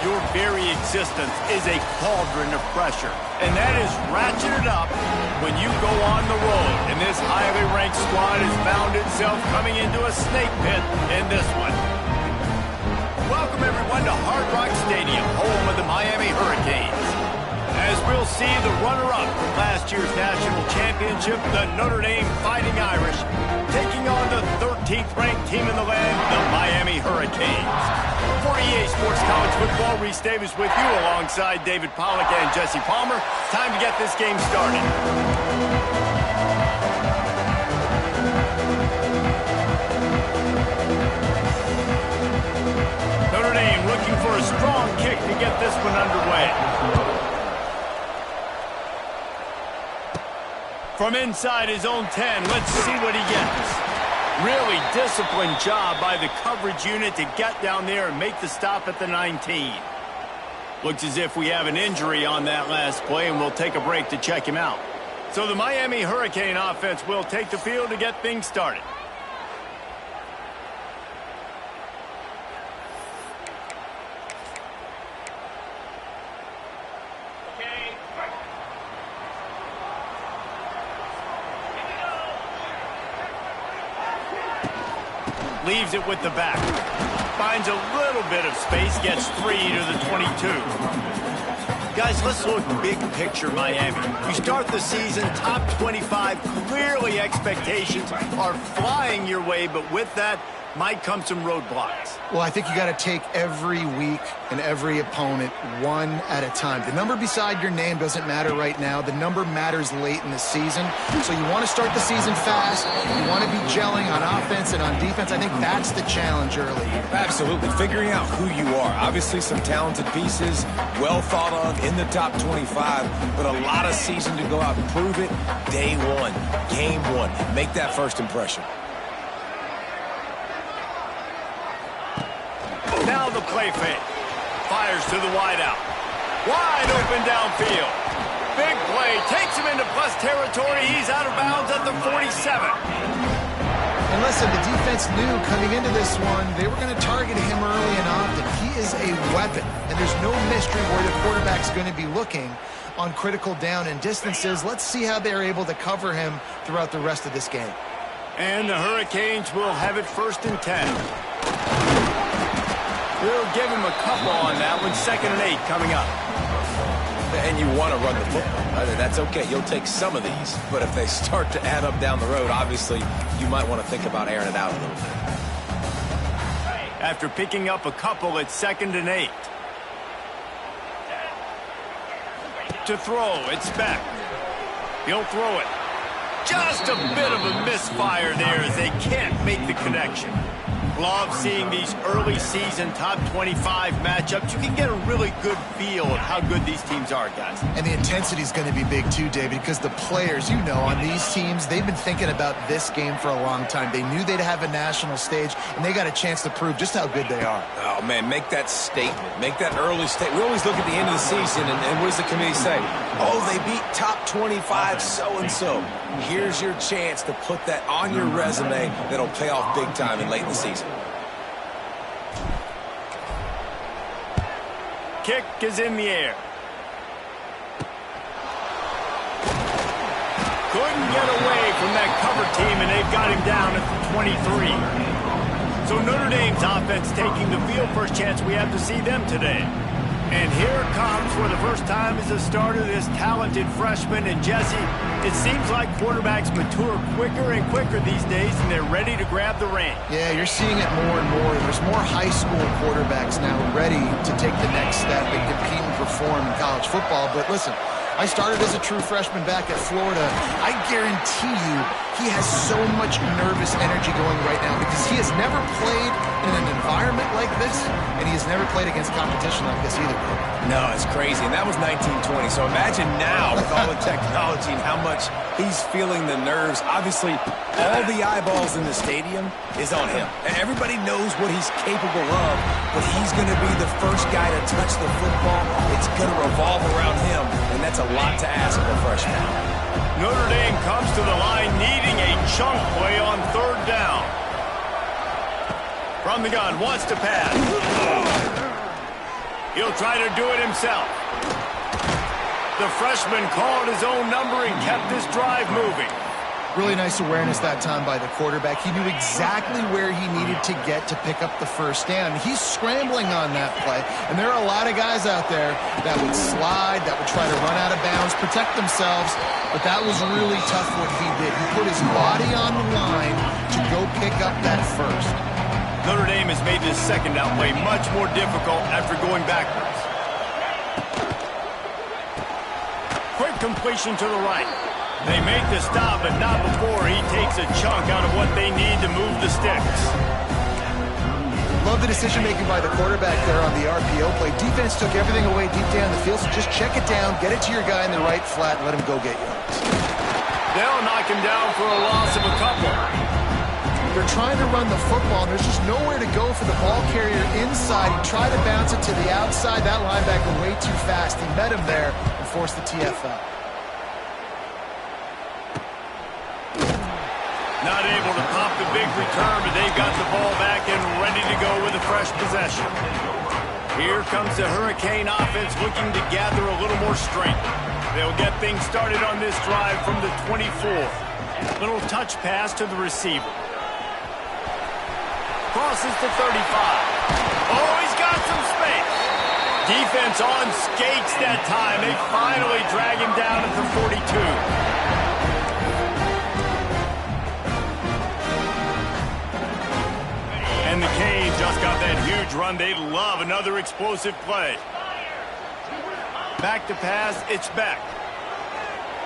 your very existence is a cauldron of pressure. And that is ratcheted up when you go on the road. And this highly ranked squad has found itself coming into a snake pit in this one. Welcome, everyone, to Hard Rock Stadium, home of the Miami Hurricanes. As we'll see the runner-up from last year's national championship, the Notre Dame Fighting Irish, taking on the 13th ranked team in the land, the Miami Hurricanes. For EA Sports College Football, Reese Davis with you alongside David Pollack and Jesse Palmer. Time to get this game started. Notre Dame looking for a strong kick to get this one underway. From inside his own 10, let's see what he gets. Really disciplined job by the coverage unit to get down there and make the stop at the 19. Looks as if we have an injury on that last play, and we'll take a break to check him out. So the Miami Hurricane offense will take the field to get things started. Leaves it with the back. Finds a little bit of space, gets 3 to the 22. Guys, let's look big picture Miami. You start the season top 25. Clearly expectations are flying your way, but with that might come some roadblocks. Well, I think you got to take every week and every opponent one at a time. The number beside your name doesn't matter right now. The number matters late in the season. So you want to start the season fast. You want to be gelling on offense and on defense. I think that's the challenge early. Absolutely. Figuring out who you are. Obviously some talented pieces, well thought of in the top 25, but a lot of season to go out and prove it. Day one, game one. Make that first impression. Now the play fake. Fires to the wideout. Wide open downfield. Big play. Takes him into plus territory. He's out of bounds at the 47. And listen, the defense knew coming into this one, they were going to target him early and often. He is a weapon, and there's no mystery where the quarterback's going to be looking on critical down and distances. Let's see how they're able to cover him throughout the rest of this game. And the Hurricanes will have it 1st and 10. We'll give him a couple on that one. 2nd and 8 coming up. And you want to run the football. That's okay. You'll take some of these. But if they start to add up down the road, obviously, you might want to think about airing it out a little bit. After picking up a couple, it's 2nd and 8. To throw, it's back. He'll throw it. Just a bit of a misfire there as they can't make the connection. Love seeing these early season top 25 matchups. You can get a really good feel of how good these teams are, guys. And the intensity is going to be big too, David, because the players, you know, on these teams, they've been thinking about this game for a long time. They knew they'd have a national stage, and they got a chance to prove just how good they are. Oh, man, make that statement. Make that early statement. We always look at the end of the season, and what does the committee say? Oh, they beat top 25 so-and-so. Here's your chance to put that on your resume that'll pay off big time and late in the season. Kick is in the air. Couldn't get away from that cover team, and they've got him down at the 23. So Notre Dame's offense taking the field. First chance we have to see them today. And here comes, for the first time as a starter, this talented freshman. And Jesse, it seems like quarterbacks mature quicker and quicker these days, and they're ready to grab the reins. Yeah, you're seeing it more and more. There's more high school quarterbacks now ready to take the next step and compete and perform in college football. But listen, I started as a true freshman back at Florida. I guarantee you he has so much nervous energy going right now because he has never played in an environment like this, and he has never played against competition like this either. No, it's crazy. And that was 1920. So imagine now with all the technology and how much he's feeling the nerves. Obviously, all the eyeballs in the stadium is on him. And everybody knows what he's capable of, but he's going to be the first guy to touch the football. It's going to revolve around him, and that's a lot to ask for a freshman. Notre Dame comes to the line needing a chunk play on 3rd down. From the gun, wants to pass. He'll try to do it himself. The freshman called his own number and kept this drive moving. Really nice awareness that time by the quarterback. He knew exactly where he needed to get to pick up the first down. He's scrambling on that play, and there are a lot of guys out there that would slide, that would try to run out of bounds, protect themselves, but that was really tough what he did. He put his body on the line to go pick up that first. Notre Dame has made this second down play much more difficult after going backwards. Quick completion to the right. They make the stop, but not before he takes a chunk out of what they need to move the sticks. Love the decision-making by the quarterback there on the RPO play. Defense took everything away deep down the field, so just check it down, get it to your guy in the right flat, and let him go get yards. They'll knock him down for a loss of a couple. They're trying to run the football, and there's just nowhere to go for the ball carrier inside. He tried to bounce it to the outside. That linebacker way too fast. He met him there and forced the TFL. Not able to pop the big return, but they've got the ball back and ready to go with a fresh possession. Here comes the Hurricane offense looking to gather a little more strength. They'll get things started on this drive from the 24. Little touch pass to the receiver. Crosses to 35. Oh, he's got some space. Defense on skates that time. They finally drag him down at the 42. And the Canes just got that huge run. They love another explosive play. Back to pass, it's Beck.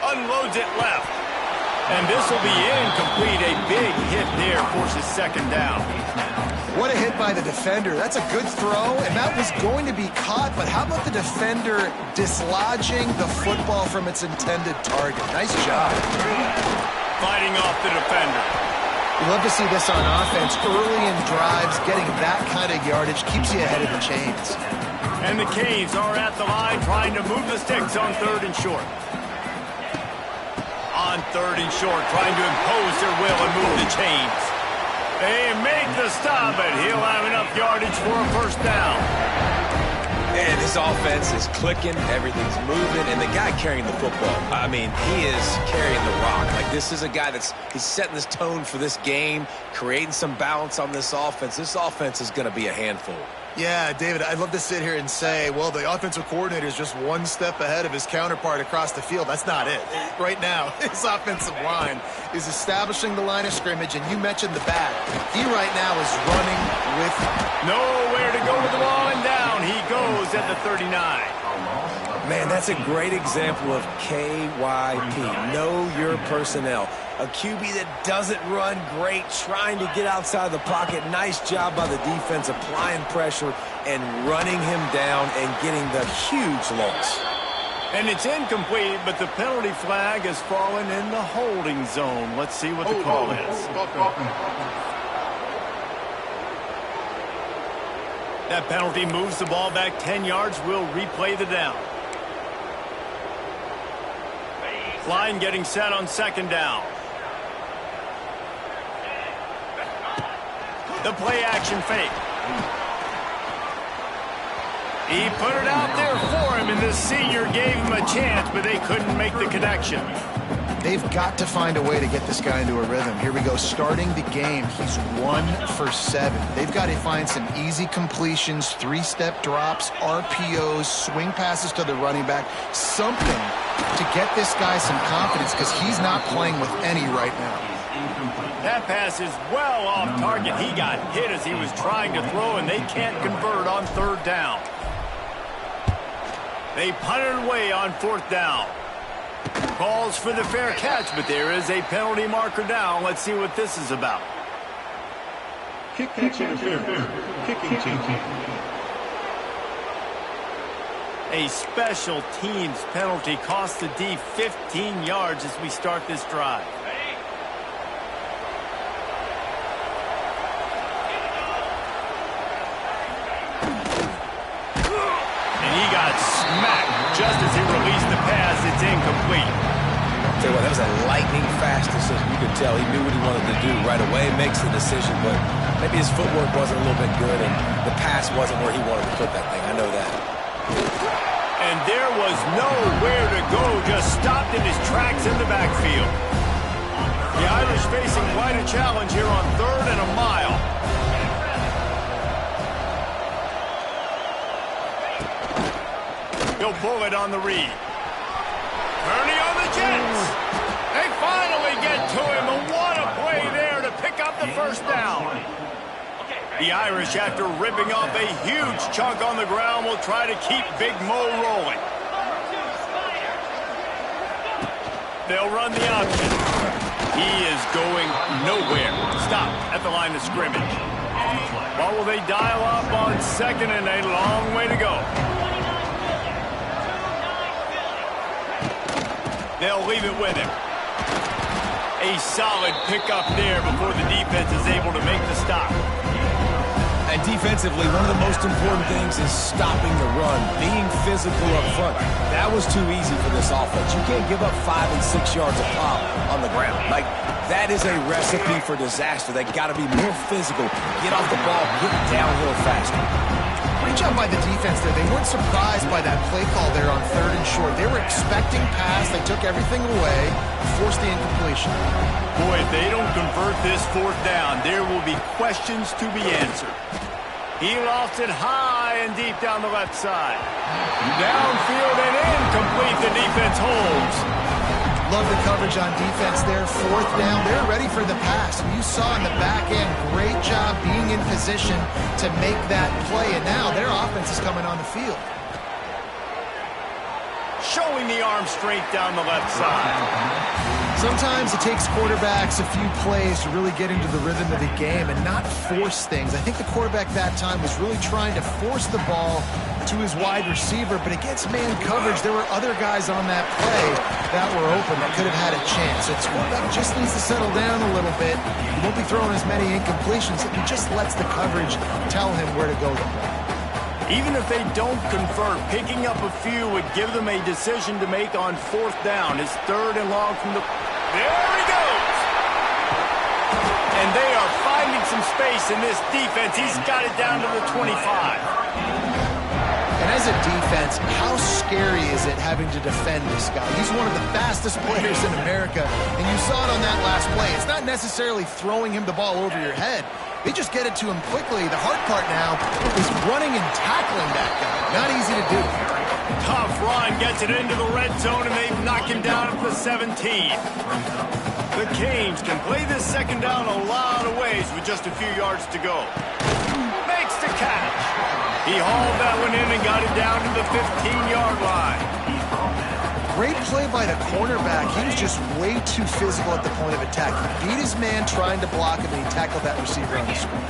Unloads it left. And this will be incomplete. A big hit there forces second down. What a hit by the defender. That's a good throw, and that was going to be caught, but how about the defender dislodging the football from its intended target? Nice job. Fighting off the defender. We love to see this on offense. Early in drives, getting that kind of yardage keeps you ahead of the chains. And the Canes are at the line trying to move the sticks on third and short. On third and short, trying to impose their will and move the chains. They make the stop, but he'll have enough yardage for a first down. And this offense is clicking, everything's moving, and the guy carrying the football, I mean, he is carrying the rock. Like, this is a guy he's setting this tone for this game, creating some balance on this offense. This offense is going to be a handful. Yeah, David, I'd love to sit here and say, well, the offensive coordinator is just one step ahead of his counterpart across the field. That's not it. Right now, his offensive line is establishing the line of scrimmage, and you mentioned the back. He right now is running with nowhere to go with the ball, and down he goes at the 39. Man, that's a great example of KYP. Know your personnel. A QB that doesn't run great, trying to get outside the pocket. Nice job by the defense applying pressure and running him down and getting the huge loss. And it's incomplete, but the penalty flag has fallen in the holding zone. Let's see what the call is. That penalty moves the ball back 10 yards. We'll replay the down. Line getting set on second down. The play action fake. He put it out there for him, and the senior gave him a chance, but they couldn't make the connection. They've got to find a way to get this guy into a rhythm. Here we go, starting the game. He's 1 for 7. They've got to find some easy completions, 3-step drops, RPOs, swing passes to the running back, something to get this guy some confidence because he's not playing with any right now. That pass is well off target. He got hit as he was trying to throw, and they can't convert on third down. They punt it away on fourth down. Calls for the fair catch, but there is a penalty marker down. Let's see what this is about. Kicking interference. Kicking team. A special teams penalty cost the D 15 yards as we start this drive. And he got smacked just as he released the pass. It's incomplete. Tell you what, that was a lightning fast decision. You could tell he knew what he wanted to do right away, makes the decision, but maybe his footwork wasn't a little bit good and the pass wasn't where he wanted to put that thing. I know that. And there was nowhere to go, just stopped in his tracks in the backfield. The Irish facing quite a challenge here on 3rd and a mile. He'll pull it on the read. Ernie on the Jets. They finally get to him, and what a play there to pick up the first down. The Irish, after ripping off a huge chunk on the ground, will try to keep Big Mo rolling. They'll run the option. He is going nowhere. Stop at the line of scrimmage. What will they dial up on 2nd and a long way to go? They'll leave it with him. A solid pickup there before the defense is able to make the stop. And defensively, one of the most important things is stopping the run, being physical up front. That was too easy for this offense. You can't give up 5 and 6 yards a pop on the ground. Like, that is a recipe for disaster. They got to be more physical, get off the ball, get downhill faster. Great job by the defense there. They weren't surprised by that play call there on 3rd and short. They were expecting pass. They took everything away, forced the incompletion. Boy, if they don't convert this 4th down, there will be questions to be answered. He lofts it high and deep down the left side. Downfield and incomplete. The defense holds. Love the coverage on defense there. 4th down. They're ready for the pass. You saw in the back end, great job being in position to make that play. And now their offense is coming on the field. Showing the arm strength down the left side. Sometimes it takes quarterbacks a few plays to really get into the rhythm of the game and not force things. I think the quarterback that time was really trying to force the ball to his wide receiver, but against man coverage, there were other guys on that play that were open that could have had a chance. So the quarterback just needs to settle down a little bit. He won't be throwing as many incompletions if he just lets the coverage tell him where to go the play. Even if they don't convert, picking up a few would give them a decision to make on 4th down. It's 3rd and long from the... There he goes! And they are finding some space in this defense. He's got it down to the 25. And as a defense, how scary is it having to defend this guy? He's one of the fastest players in America, and you saw it on that last play. It's not necessarily throwing him the ball over your head. They just get it to him quickly. The hard part now is running and tackling that guy. Not easy to do. Tough run gets it into the red zone, and they've knocked him down at the 17. The Canes can play this 2nd down a lot of ways with just a few yards to go. Makes the catch. He hauled that one in and got it down to the 15-yard line. Great play by the cornerback. He was just way too physical at the point of attack. He beat his man trying to block him, and he tackled that receiver on the screen.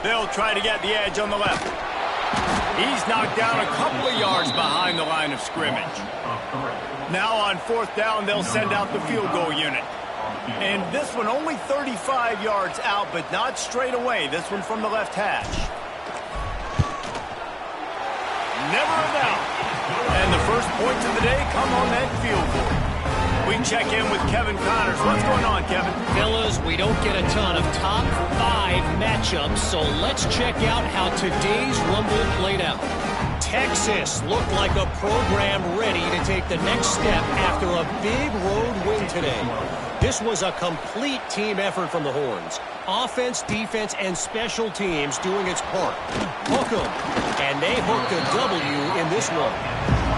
They'll try to get the edge on the left. He's knocked down a couple of yards behind the line of scrimmage. Now on 4th down, they'll send out the field goal unit. And this one only 35 yards out, but not straight away. This one from the left hash. Never a doubt. And the first points of the day come on that field goal. We check in with Kevin Connors. What's going on, Kevin? Fellas, we don't get a ton of top 5 matchups, so let's check out how today's Rumble played out. Texas looked like a program ready to take the next step after a big road win today. This was a complete team effort from the Horns. Offense, defense, and special teams doing its part. Hook 'em, and they hooked a W in this one.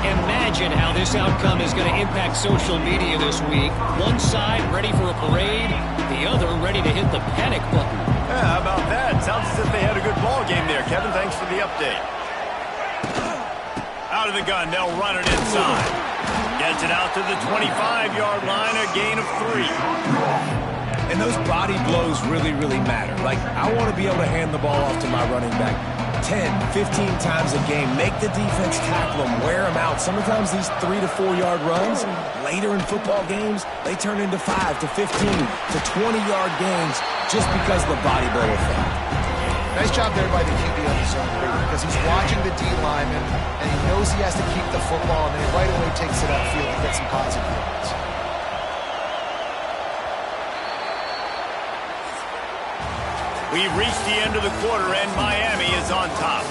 Imagine how this outcome is going to impact social media this week. One side ready for a parade, the other ready to hit the panic button. Yeah, how about that? Sounds as if they had a good ball game there, Kevin. Thanks for the update. Out of the gun, they'll run it inside. Gets it out to the 25-yard line, a gain of 3. And those body blows really, really matter. Like, I want to be able to hand the ball off to my running back 10, 15 times a game. Make the defense tackle them, wear them out. Sometimes these 3 to 4 yard runs, later in football games, they turn into 5 to 15 to 20-yard gains just because of the body blow effect. Nice job there by the QB on the zone read because he's watching the D lineman and he knows he has to keep the football, and then he right away takes it upfield and gets some positive yards. We've reached the end of the quarter, and Miami is on top.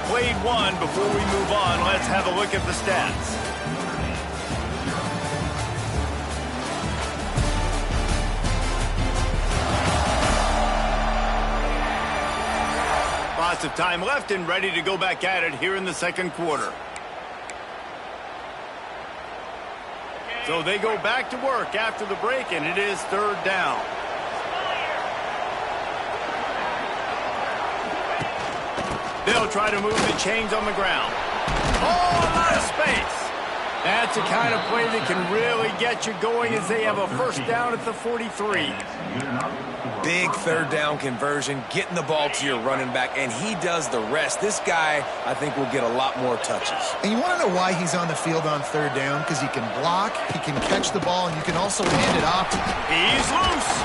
played one. Before we move on, let's have a look at the stats. Lots of time left and ready to go back at it here in the second quarter. So they go back to work after the break, and it is third down. They'll try to move the chains on the ground. Oh, a lot of space. That's the kind of play that can really get you going as they have a first down at the 43. Big third down conversion, getting the ball to your running back, and he does the rest. This guy, I think, will get a lot more touches. And you want to know why he's on the field on third down? Because he can block, he can catch the ball, and you can also hand it off. He's loose.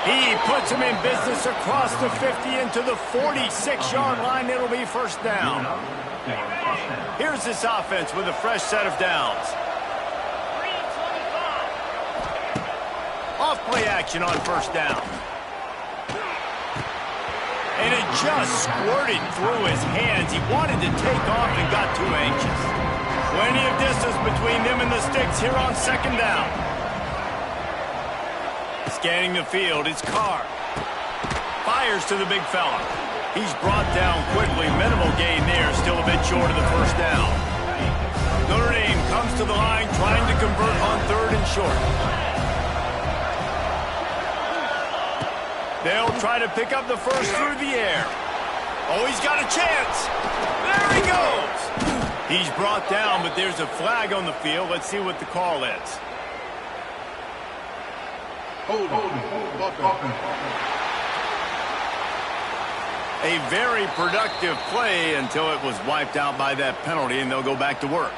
He puts him in business across the 50 into the 46-yard line. It'll be first down. Here's this offense with a fresh set of downs. Off play action on first down. And it just squirted through his hands. He wanted to take off and got too anxious. Plenty of distance between them and the sticks here on second down. Scanning the field, it's Carr. Fires to the big fella. He's brought down quickly. Minimal gain there, still a bit short of the first down. Notre Dame comes to the line trying to convert on third and short. They'll try to pick up the first through the air. Oh, he's got a chance. There he goes. He's brought down, but there's a flag on the field. Let's see what the call is. A very productive play until it was wiped out by that penalty, and they'll go back to work.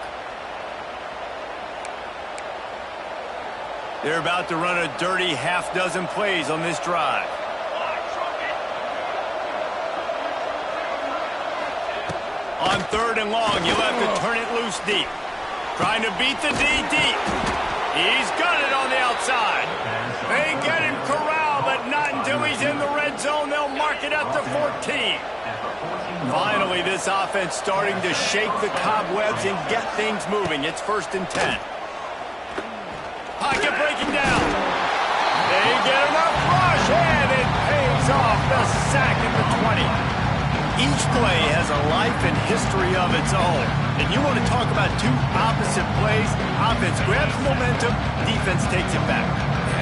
They're about to run a dirty half-dozen plays on this drive. On third and long, you'll have to turn it loose deep. Trying to beat the D deep. He's got it on the outside. They get him corralled, but not until he's in the red zone. They'll mark it up to 14. Finally, this offense starting to shake the cobwebs and get things moving. It's first and 10. Pocket breaking down. They get enough rush, and it pays off. The sack at the 20. Each play has a life and history of its own. And you want to talk about two opposite plays. Offense grabs momentum, defense takes it back.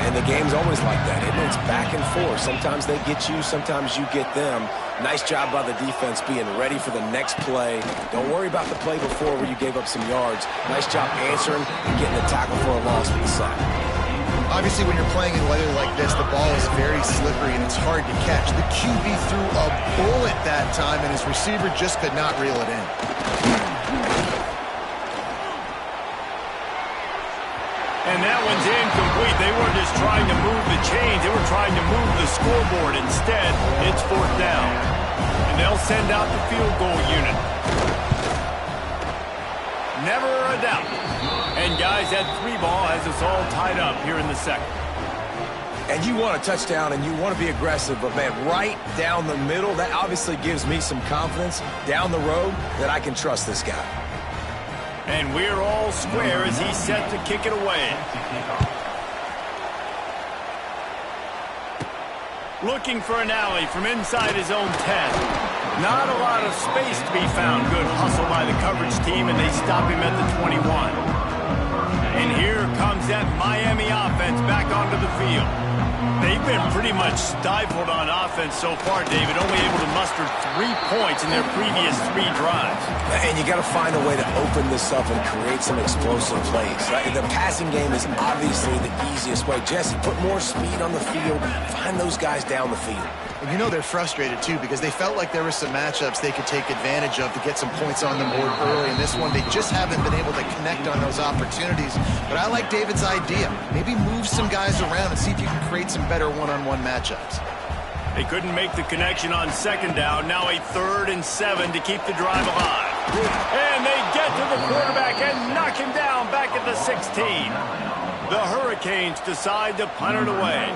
And the game's always like that. It moves back and forth. Sometimes they get you, sometimes you get them. Nice job by the defense being ready for the next play. Don't worry about the play before where you gave up some yards. Nice job answering and getting the tackle for a loss with the sack. Obviously, when you're playing in weather like this, the ball is very slippery and it's hard to catch. The QB threw a bullet that time, and his receiver just could not reel it in. And that one's incomplete. They weren't just trying to move the chains. They were trying to move the scoreboard. Instead, it's fourth down. And they'll send out the field goal unit. Never a doubt. And, guys, that 3-ball has us all tied up here in the second. And you want a touchdown and you want to be aggressive, but, man, right down the middle, that obviously gives me some confidence down the road that I can trust this guy. And we're all square as he's set to kick it away. Looking for an alley from inside his own 10. Not a lot of space to be found. Good hustle by the coverage team, and they stop him at the 21. And here comes that Miami offense back onto the field. They've been pretty much stifled on offense so far, David, only able to muster 3 points in their previous 3 drives. And you got to find a way to open this up and create some explosive plays. The passing game is obviously the easiest way. Jesse, put more speed on the field. Find those guys down the field. And you know they're frustrated, too, because they felt like there were some matchups they could take advantage of to get some points on the board early. In this one, they just haven't been able to connect on those opportunities. But I like David's idea. Maybe move some guys around and see if you can create some better one-on-one matchups. They couldn't make the connection on second down. Now a 3rd and 7 to keep the drive alive. And they get to the quarterback and knock him down back at the 16. The Hurricanes decide to punt it away.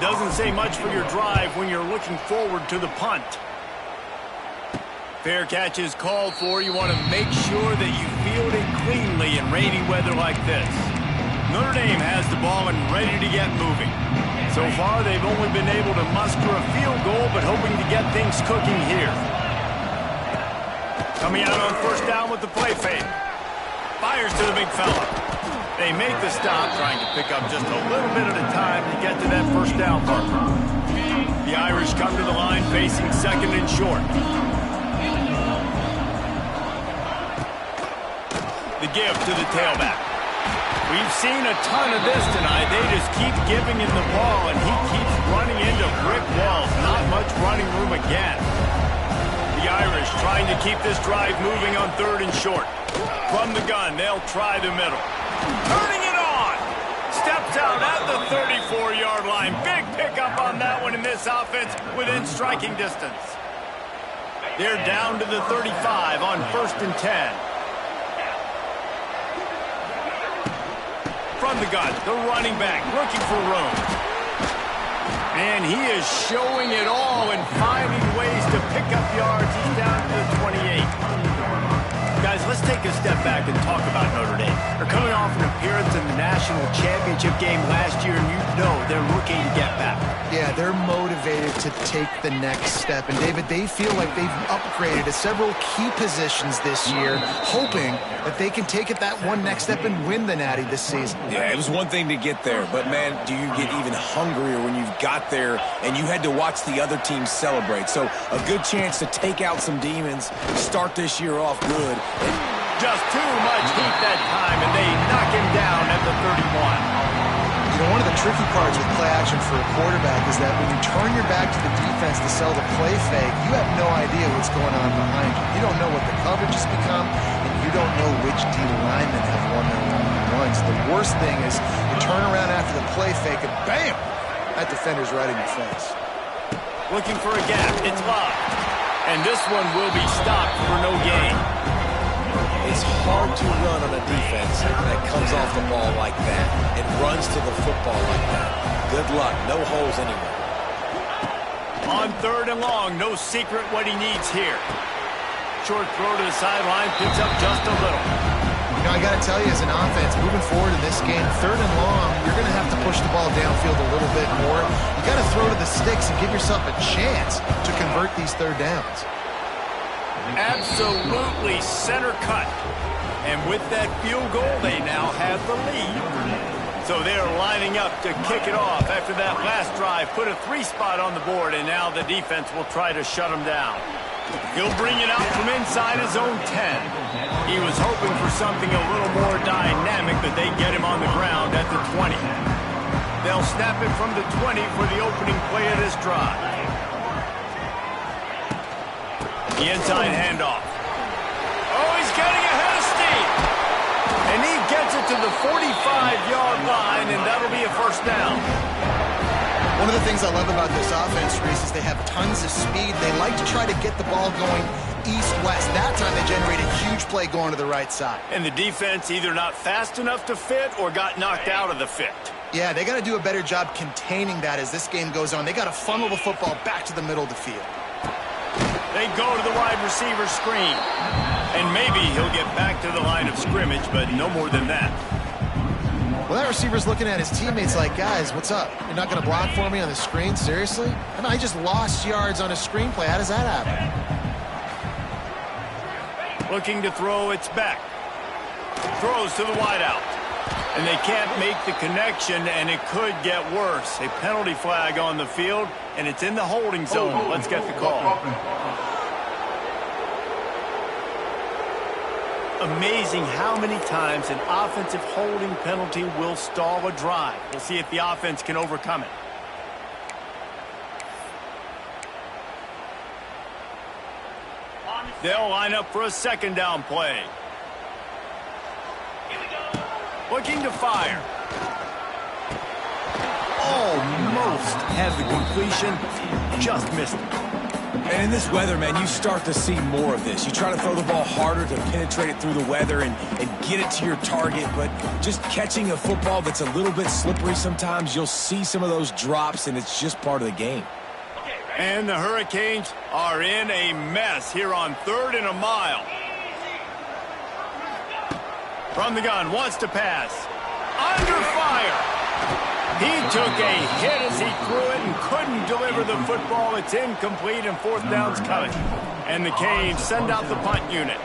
Doesn't say much for your drive when you're looking forward to the punt. Fair catch is called for. You want to make sure that you field it cleanly in rainy weather like this. Notre Dame has the ball and ready to get moving. So far, they've only been able to muster a field goal, but hoping to get things cooking here. Coming out on first down with the play fake. Fires to the big fella. They make the stop, trying to pick up just a little bit at a time to get to that first down marker. The Irish come to the line facing second and short. The give to the tailback. We've seen a ton of this tonight. They just keep giving him the ball, and he keeps running into brick walls. Not much running room again. The Irish trying to keep this drive moving on third and short. From the gun, they'll try the middle. Turning it on! Steps out at the 34-yard line. Big pickup on that one in this offense within striking distance. They're down to the 35 on first and 10. From the gun, the running back looking for room. And he is showing it all and finding ways to pick up yards. He's down to the 28. Guys, let's take a step back and talk about Notre Dame. They're coming off an appearance in the national championship game last year, and you know they're looking to get back. Yeah, they're motivated to take the next step. And, David, they feel like they've upgraded to several key positions this year, hoping that they can take it that one next step and win the Natty this season. Yeah, it was one thing to get there, but, man, do you get even hungrier when you've got there and you had to watch the other team celebrate. So a good chance to take out some demons, start this year off good. Just too much heat that time, and they knock him down at the 31. You know, one of the tricky parts with play action for a quarterback is that when you turn your back to the defense to sell the play fake, you have no idea what's going on behind you. You don't know what the coverage has become, and you don't know which D linemen have won their one-on-ones. The worst thing is you turn around after the play fake, and bam! That defender's right in your face. Looking for a gap. It's locked. And this one will be stopped for no gain. It's hard to run on a defense that comes off the ball like that and runs to the football like that. Good luck. No holes anywhere. On third and long, no secret what he needs here. Short throw to the sideline, picks up just a little. You know, I got to tell you, as an offense, moving forward in this game, third and long, you're going to have to push the ball downfield a little bit more. You got to throw to the sticks and give yourself a chance to convert these third downs. Absolutely center cut. And with that field goal, they now have the lead. So they're lining up to kick it off after that last drive. Put a 3-spot on the board, and now the defense will try to shut them down. He'll bring it out from inside his own 10. He was hoping for something a little more dynamic, but they get him on the ground at the 20. They'll snap it from the 20 for the opening play of this drive. The inside handoff. Oh, he's getting ahead of steam. And he gets it to the 45-yard line, and that'll be a first down. One of the things I love about this offense, Reese, is they have tons of speed. They like to try to get the ball going east-west. That time they generate a huge play going to the right side. And the defense either not fast enough to fit or got knocked out of the fit. Yeah, they got to do a better job containing that as this game goes on. They got to funnel the football back to the middle of the field. They go to the wide receiver screen. And maybe he'll get back to the line of scrimmage, but no more than that. Well, that receiver's looking at his teammates like, guys, what's up? You're not going to block for me on the screen? Seriously? I mean, I just lost yards on a screenplay. How does that happen? Looking to throw, it's back. Throws to the wideout. And they can't make the connection, and it could get worse. A penalty flag on the field, and it's in the holding zone. Let's get the call. Amazing how many times an offensive holding penalty will stall a drive. We'll see if the offense can overcome it. They'll line up for a second down play. Looking to fire. Almost had the completion, just missed it. And in this weather, man, you start to see more of this. You try to throw the ball harder to penetrate it through the weather and get it to your target, but just catching a football that's a little bit slippery sometimes, you'll see some of those drops, and it's just part of the game. And the Hurricanes are in a mess here on 3rd and a mile. From the gun, wants to pass. Under fire. He took a hit as he threw it and couldn't deliver the football. It's incomplete and 4th down's coming. And the Canes send out the punt unit.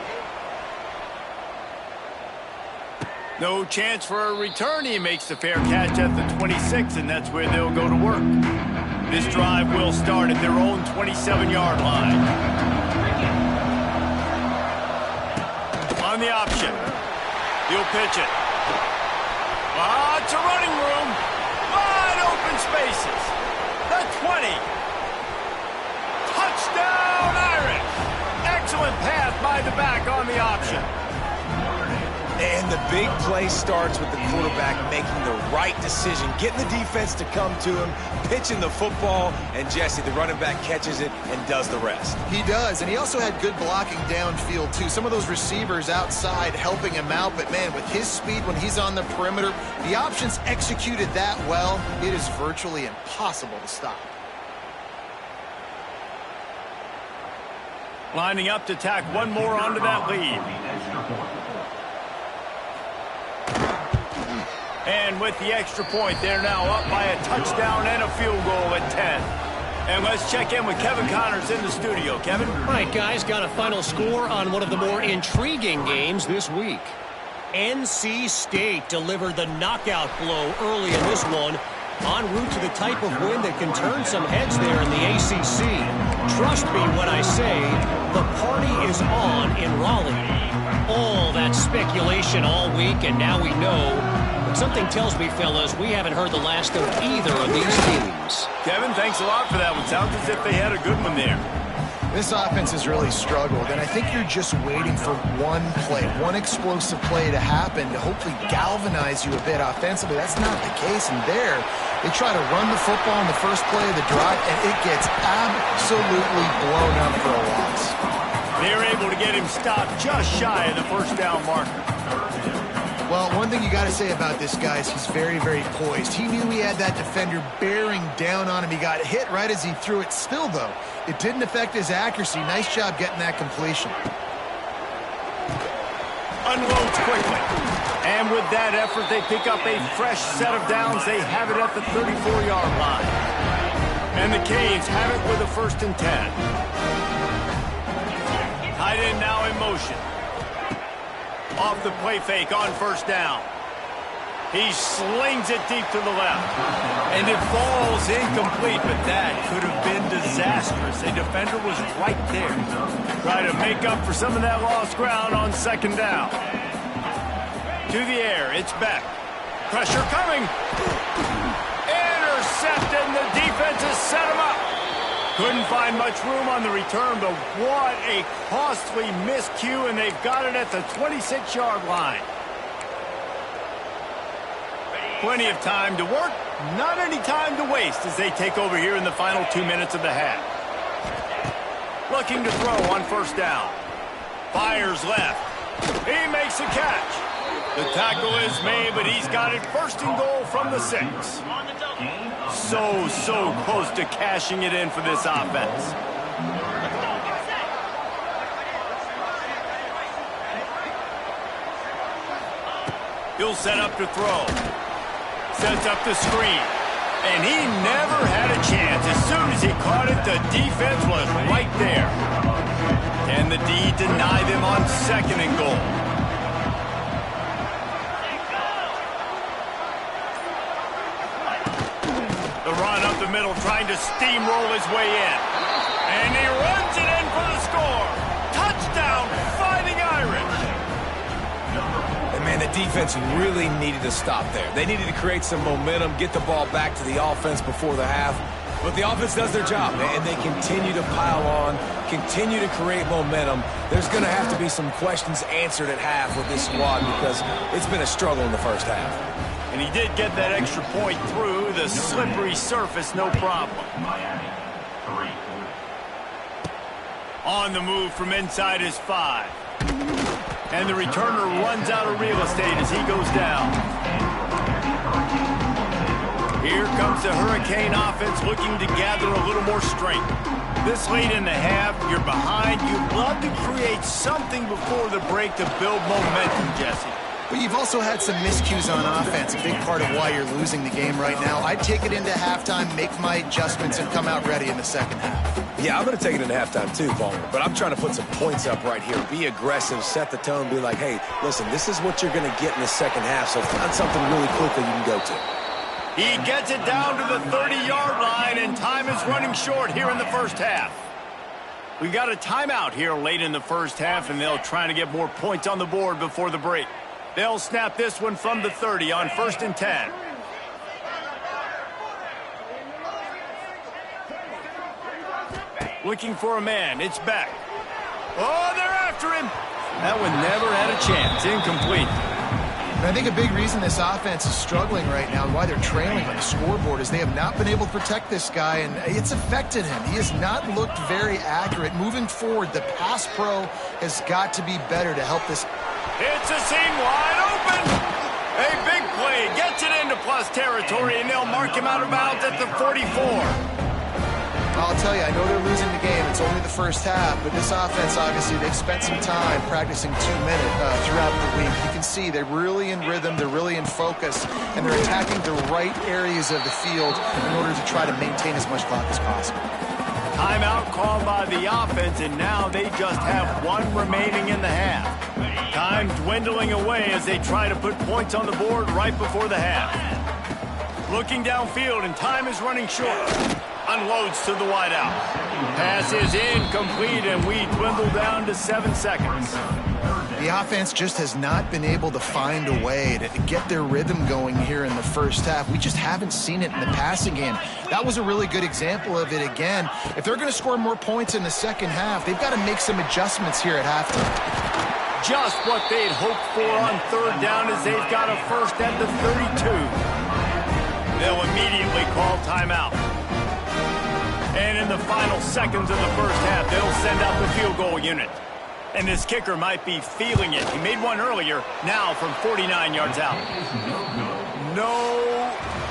No chance for a return. He makes the fair catch at the 26, and that's where they'll go to work. This drive will start at their own 27-yard line. On the option. He'll pitch it. Lots of running room. Wide open spaces. The 20. Touchdown, Irish. Excellent pass by the back on the option. And the big play starts with the quarterback making the right decision, getting the defense to come to him, pitching the football, and Jesse, the running back, catches it and does the rest. He does, and he also had good blocking downfield, too. Some of those receivers outside helping him out, but, man, with his speed when he's on the perimeter, the options executed that well, it is virtually impossible to stop. Lining up to tack one more onto that lead. And with the extra point, they're now up by a touchdown and a field goal at 10. And let's check in with Kevin Connors in the studio. Kevin? All right, guys, got a final score on one of the more intriguing games this week. NC State delivered the knockout blow early in this one, en route to the type of win that can turn some heads there in the ACC. Trust me when I say the party is on in Raleigh. All that speculation all week, and now we know. Something tells me, fellas, we haven't heard the last of either of these teams. Kevin, thanks a lot for that one. Sounds as if they had a good one there. This offense has really struggled, and I think you're just waiting for one play, one explosive play to happen to hopefully galvanize you a bit offensively. That's not the case, and there, they try to run the football in the first play of the drive, and it gets absolutely blown up for a loss. They're able to get him stopped just shy of the 1st down marker. Well, one thing you got to say about this guy is he's very, very poised. He knew he had that defender bearing down on him. He got hit right as he threw it. Still, though, it didn't affect his accuracy. Nice job getting that completion. Unloads quickly. And with that effort, they pick up a fresh set of downs. They have it at the 34-yard line. And the Canes have it with a 1st and 10. Tight end now in motion. Off the play fake on 1st down. He slings it deep to the left. And it falls incomplete, but that could have been disastrous. A defender was right there. Try to make up for some of that lost ground on 2nd down. To the air, it's Beck. Pressure coming. Intercepted, and the defense has set him up. Couldn't find much room on the return, but what a costly miscue, and they've got it at the 26-yard line. Plenty of time to work, not any time to waste as they take over here in the final 2 minutes of the half. Looking to throw on 1st down. Fires left. He makes a catch. The tackle is made, but he's got it 1st and goal from the 6. So close to cashing it in for this offense. He'll set up to throw. Sets up the screen. And he never had a chance. As soon as he caught it, the defense was right there. And the D deny them on 2nd and goal. The run up the middle, trying to steamroll his way in. And he runs it in for the score. Touchdown, Fighting Irish. And, man, the defense really needed to stop there. They needed to create some momentum, get the ball back to the offense before the half. But the offense does their job, and they continue to pile on, continue to create momentum. There's going to have to be some questions answered at half with this squad because it's been a struggle in the 1st half. And he did get that extra point through the slippery surface, no problem. On the move from inside his 5. And the returner runs out of real estate as he goes down. Here comes the Hurricane offense looking to gather a little more strength. This late in the half, you're behind. You'd love to create something before the break to build momentum, Jesse. But you've also had some miscues on offense, a big part of why you're losing the game right now. I'd take it into halftime, make my adjustments, and come out ready in the second half. Yeah, I'm going to take it into halftime too, Palmer. But I'm trying to put some points up right here. Be aggressive, set the tone, be like, hey, listen, this is what you're going to get in the second half, so find something really quickly you can go to. He gets it down to the 30-yard line, and time is running short here in the first half. We got a timeout here late in the first half, and they'll try to get more points on the board before the break. They'll snap this one from the 30 on 1st and 10. Looking for a man. It's back. Oh, they're after him. That one never had a chance. Incomplete. And I think a big reason this offense is struggling right now and why they're trailing on the scoreboard is they have not been able to protect this guy, and it's affected him. He has not looked very accurate. Moving forward, the pass pro has got to be better to help this. It's a seam wide open. A big play. Gets it into plus territory, and they'll mark him out of bounds at the 44. I'll tell you, I know they're losing the game. It's only the first half, but this offense, obviously, they've spent some time practicing 2 minutes throughout the week. You can see they're really in rhythm, they're really in focus, and they're attacking the right areas of the field in order to try to maintain as much clock as possible. Timeout called by the offense, and now they just have one remaining in the half. Time dwindling away as they try to put points on the board right before the half. Looking downfield, and time is running short. Unloads to the wideout. Pass is incomplete, and we dwindle down to 7 seconds. The offense just has not been able to find a way to get their rhythm going here in the first half. We just haven't seen it in the passing game. That was a really good example of it again. If they're going to score more points in the second half, they've got to make some adjustments here at halftime. Just what they'd hoped for on 3rd down as they've got a first at the 32. They'll immediately call timeout. And in the final seconds of the first half, they'll send out the field goal unit. And this kicker might be feeling it. He made one earlier, now from 49 yards out. No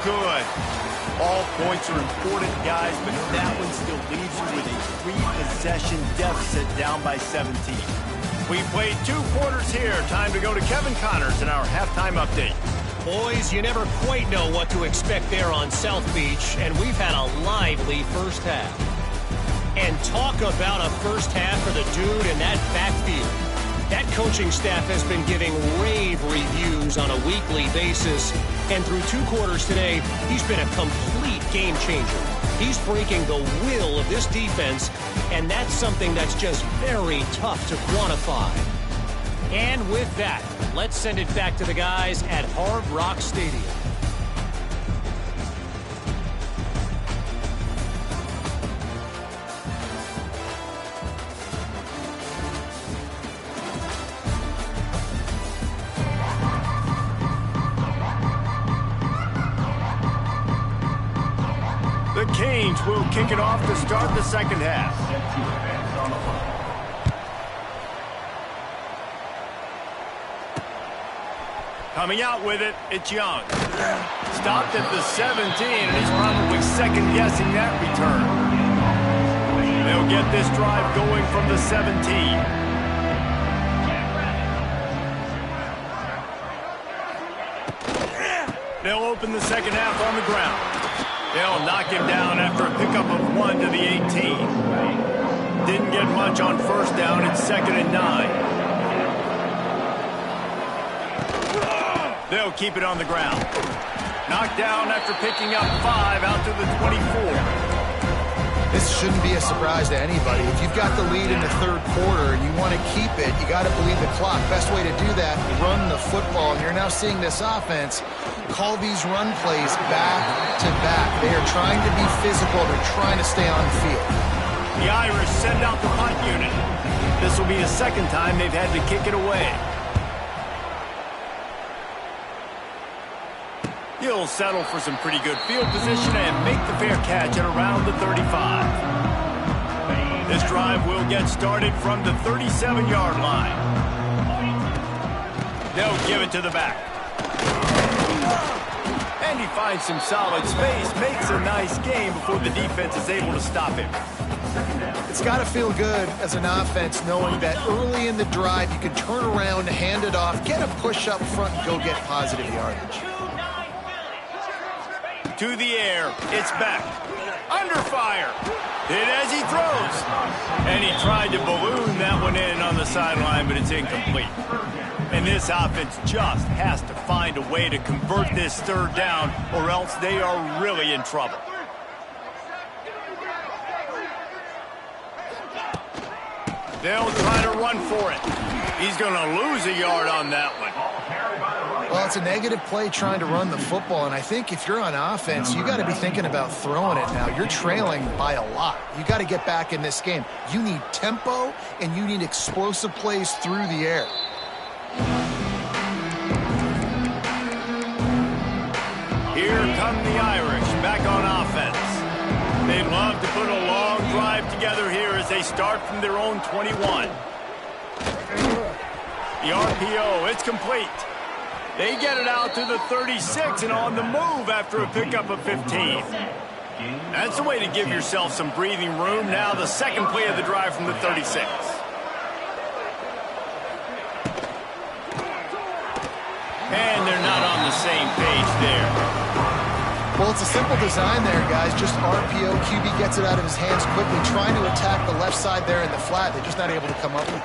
good. All points are important, guys, but that one still leaves you with a 3-possession deficit down by 17. We played 2 quarters here. Time to go to Kevin Connors in our halftime update. Boys, you never quite know what to expect there on South Beach, and we've had a lively first half. And talk about a first half for the dude in that backfield. That coaching staff has been giving rave reviews on a weekly basis, and through 2 quarters today, he's been a complete game changer. He's breaking the will of this defense, and that's something that's just very tough to quantify. And with that, let's send it back to the guys at Hard Rock Stadium. The Canes will kick it off to start the second half. Coming out with it, it's Young. Stopped at the 17, and he's probably second-guessing that return. They'll get this drive going from the 17. They'll open the second half on the ground. They'll knock him down after a pickup of 1 to the 18. Didn't get much on first down. It's 2nd and 9. They'll keep it on the ground. Knocked down after picking up 5 out to the 24. This shouldn't be a surprise to anybody. If you've got the lead in the 3rd quarter and you want to keep it, you got to bleed the clock. Best way to do that, run the football. And you're now seeing this offense call these run plays back to back. They are trying to be physical. They're trying to stay on the field. The Irish send out the punt unit. This will be the 2nd time they've had to kick it away. He'll settle for some pretty good field position and make the fair catch at around the 35. This drive will get started from the 37-yard line. They'll give it to the back. And he finds some solid space, makes a nice game before the defense is able to stop him. It's got to feel good as an offense knowing that early in the drive you can turn around, hand it off, get a push up front, and go get positive yardage. To the air, it's back. Under fire. Hit as he throws. And he tried to balloon that one in on the sideline, but it's incomplete. And this offense just has to find a way to convert this third down, or else they are really in trouble. They'll try to run for it. He's going to lose a yard on that one. Well, it's a negative play trying to run the football, and I think if you're on offense, you got to be thinking about throwing it now. You're trailing by a lot. You got to get back in this game. You need tempo, and you need explosive plays through the air. Here come the Irish back on offense. They'd love to put a long drive together here as they start from their own 21. The RPO, it's complete. They get it out to the 36 and on the move after a pickup of 15. That's the way to give yourself some breathing room. Now the second play of the drive from the 36. And they're not on the same page there. Well, it's a simple design there, guys. Just RPO. QB gets it out of his hands quickly, trying to attack the left side there in the flat. They're just not able to come up with it.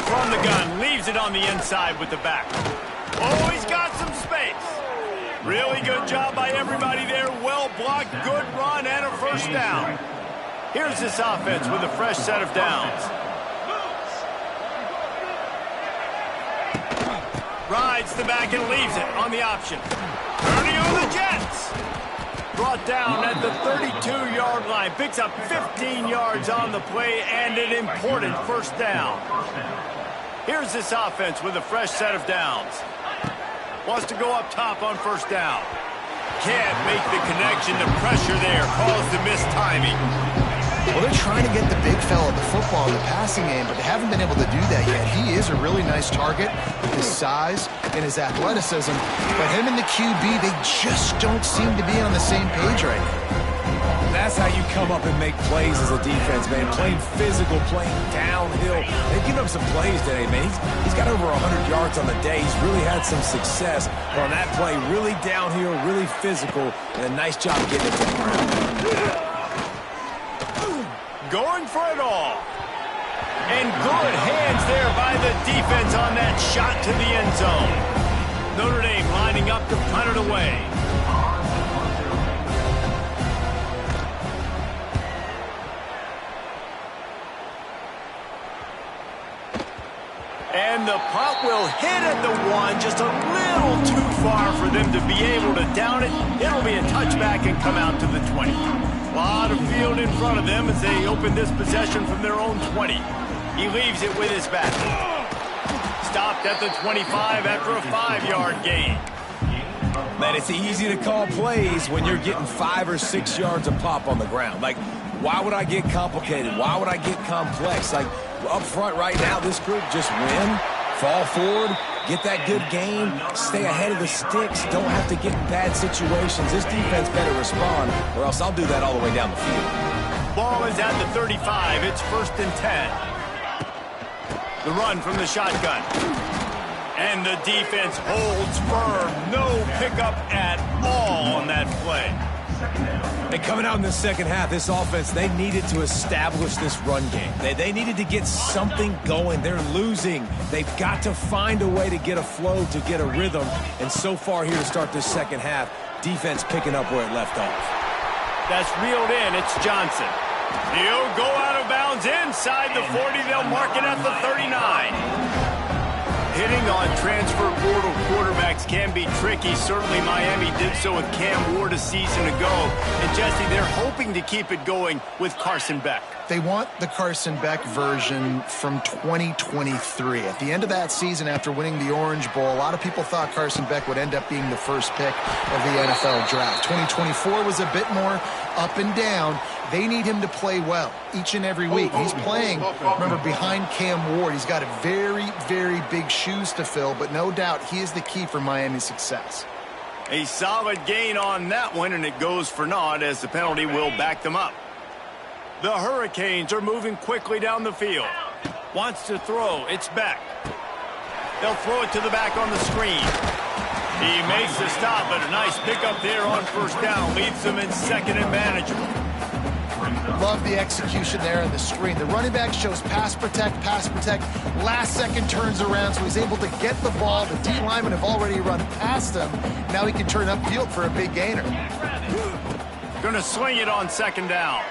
From the gun, leaves it on the inside with the back. Oh, he's got some space. Really good job by everybody there. Well blocked, good run, and a first down. Here's this offense with a fresh set of downs. Rides the back and leaves it on the option. Turning on the Jets. Brought down at the 32-yard line. Picks up 15 yards on the play and an important first down. Here's this offense with a fresh set of downs. Wants to go up top on first down. Can't make the connection. The pressure there caused the mistiming. Well, they're trying to get the big fella the football in the passing game, but they haven't been able to do that yet. He is a really nice target with his size and his athleticism, but him and the QB, they just don't seem to be on the same page right now. That's how you come up and make plays as a defense, man. Playing physical, playing downhill. They've given up some plays today, man. He's got over 100 yards on the day. He's really had some success. But on that play, really downhill, really physical, and a nice job getting it to the ground. Going for it all. And good hands there by the defense on that shot to the end zone. Notre Dame lining up to punt it away. And the punt will hit at the one, just a little too far for them to be able to down it. It'll be a touchback and come out to the 20. A lot of field in front of them as they open this possession from their own 20. He leaves it with his back. Stopped at the 25 after a 5-yard gain. Man, it's easy to call plays when you're getting 5 or 6 yards a pop on the ground. Like, why would I get complicated? Why would I get complex? Like, up front right now, this group just win, fall forward, get that good gain, stay ahead of the sticks, don't have to get in bad situations. This defense better respond, or else I'll do that all the way down the field. Ball is at the 35. It's 1st and 10. The run from the shotgun. And the defense holds firm. No pickup at all on that play. And coming out in the second half, this offense, they needed to establish this run game. They needed to get something going. They're losing. They've got to find a way to get a flow, to get a rhythm. And so far here to start this second half, defense picking up where it left off. That's reeled in. It's Johnson. He'll go out of bounds inside the 40. They'll mark it at the 39. Hitting on transfer portal quarterbacks can be tricky. Certainly Miami did so with Cam Ward a season ago. And Jesse, they're hoping to keep it going with Carson Beck. They want the Carson Beck version from 2023. At the end of that season, after winning the Orange Bowl, a lot of people thought Carson Beck would end up being the first pick of the NFL draft. 2024 was a bit more up and down. They need him to play well each and every week. He's playing, remember, behind Cam Ward. He's got a very, very big shoes to fill, but no doubt he is the key for Miami's success. A solid gain on that one, and it goes for naught as the penalty will back them up. The Hurricanes are moving quickly down the field. Wants to throw. It's back. They'll throw it to the back on the screen. He makes the stop, but a nice pickup there on first down. Leaves them in second and manageable. Love the execution there on the screen. The running back shows pass protect. Last second turns around, so he's able to get the ball. The D linemen have already run past him. Now he can turn upfield for a big gainer. Going to swing it on second down.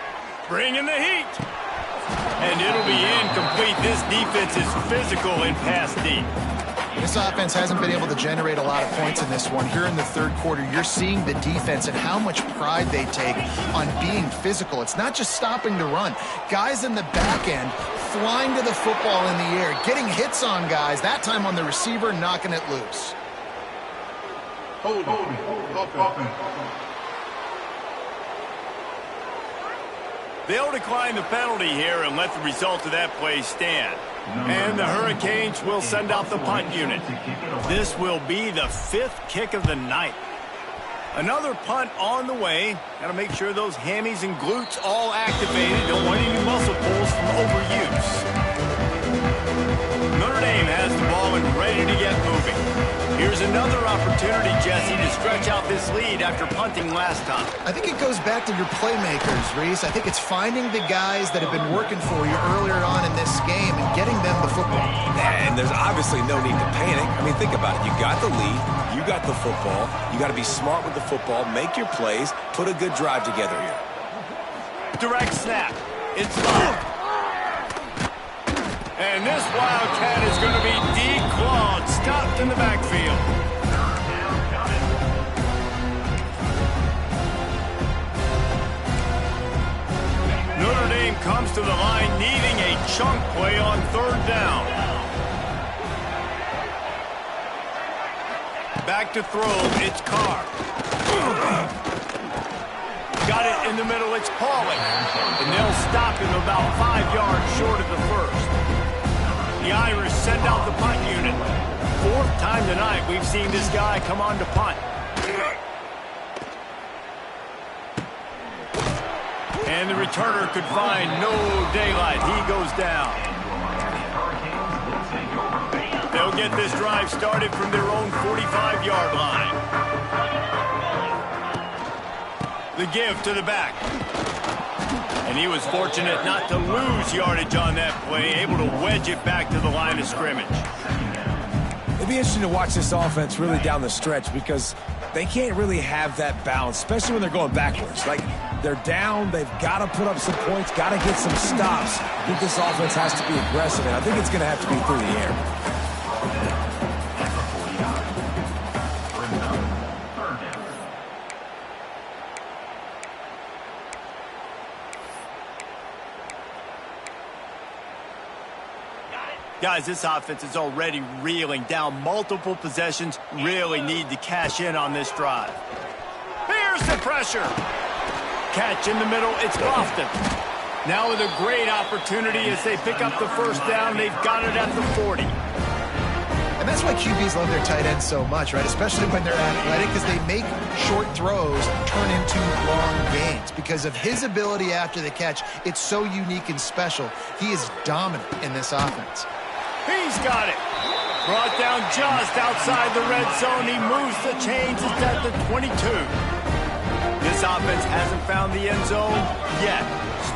Bringing the heat. And it'll be incomplete. This defense is physical in pass deep. This offense hasn't been able to generate a lot of points in this one. Here in the third quarter, you're seeing the defense and how much pride they take on being physical. It's not just stopping the run. Guys in the back end flying to the football in the air, getting hits on guys, that time on the receiver, knocking it loose. Hold offense. They'll decline the penalty here and let the result of that play stand. And the Hurricanes will send out the punt unit. This will be the 5th kick of the night. Another punt on the way. Got to make sure those hammies and glutes all activated. Don't want any muscle pulls from overuse. Notre Dame has the ball and ready to get moving. Here's another opportunity, Jesse, to stretch out this lead after punting last time. I think it goes back to your playmakers, Reese. I think it's finding the guys that have been working for you earlier on in this game and getting them the football. And there's obviously no need to panic. I mean, think about it. You got the lead. You got the football. You got to be smart with the football. Make your plays. Put a good drive together here. Direct snap. It's up. And this Wildcat is going to be declawed, stopped in the backfield. Notre Dame comes to the line needing a chunk play on third down. Back to throw, it's Carr. Got it in the middle, it's Pauling. And they'll stop him about 5 yards short of the first. The Irish send out the punt unit. 4th time tonight we've seen this guy come on to punt. And the returner could find no daylight. He goes down. They'll get this drive started from their own 45-yard line. The give to the back. And he was fortunate not to lose yardage on that play, able to wedge it back to the line of scrimmage. It'll be interesting to watch this offense really down the stretch because they can't really have that balance, especially when they're going backwards. Like, they're down, they've got to put up some points, got to get some stops. I think this offense has to be aggressive, and I think it's going to have to be through the air. Guys, this offense is already reeling down multiple possessions. Really need to cash in on this drive. Here's the pressure. Catch in the middle. It's Boston. Now with a great opportunity as they pick up the first down. They've got it at the 40. And that's why QBs love their tight ends so much, right? Especially when they're athletic, because they make short throws turn into long gains. Because of his ability after the catch, it's so unique and special. He is dominant in this offense. He's got it. Brought down just outside the red zone. He moves the chains. It's at the 22. This offense hasn't found the end zone yet.